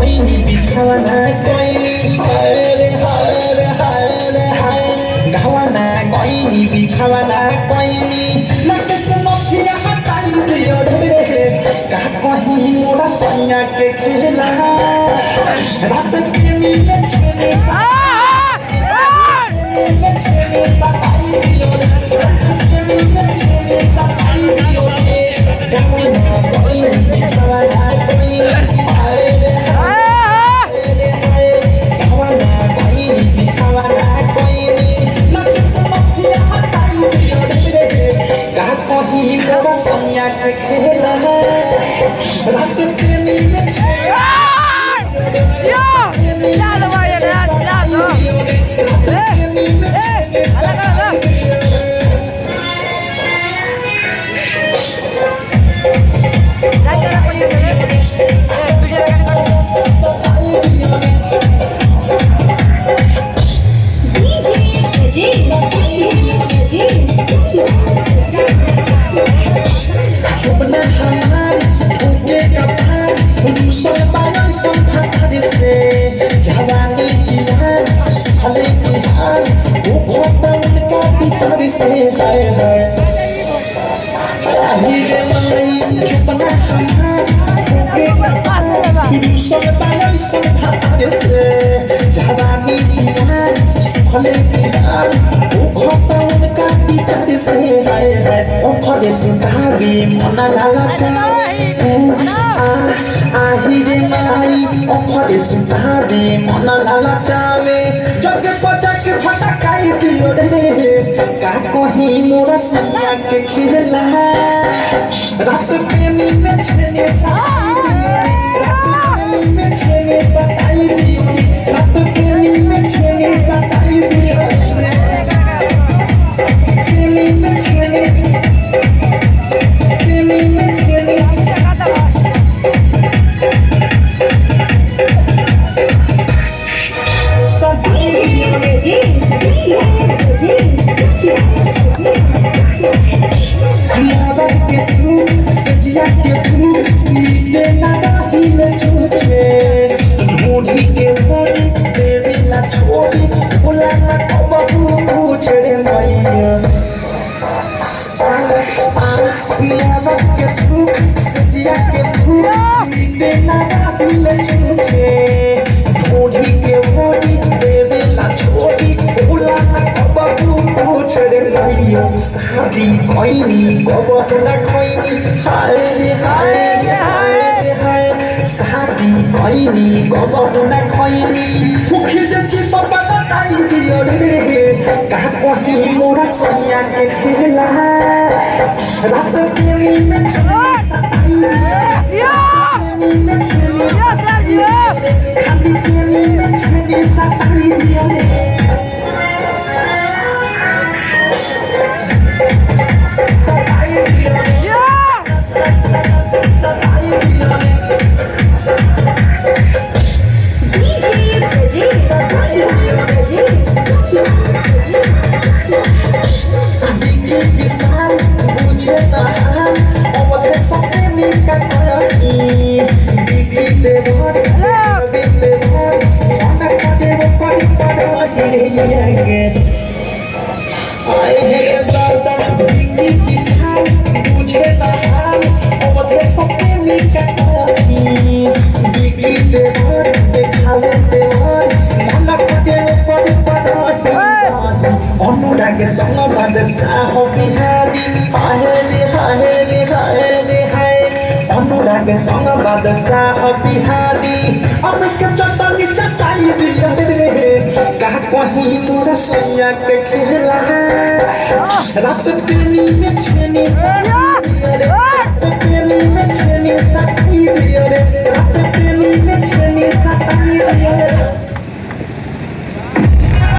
कोई नहीं बिछावाना कोई नहीं हाय हाय हाय हाय गवाना कोई नहीं बिछावाना कोई नहीं ना किसी मफिया हटाई दियो रे कहा कहीं मोरा सैया के खेला रात के नींद में छेने सताई दियो रात के नींद में छेने सताई दियो गवाना कोई नहीं बिछावाना कोई मोरा सैया के खेला रात के नींद में छेने सताई दियो रात के नींद में छेने सताई दियो नींद में छेने सारी कोइनी गोबरना खोइनी हाय हाय हाय हाय सारी कोइनी गोबरना खोइनी मुखी जची तो बताई दियो रे कहा कहीं मोरा सैया के खेला रात के नींद में सताई खाली के नींद में छेने सताई दियो कहीं मोरा सैया के खेला रात के नींद में छेने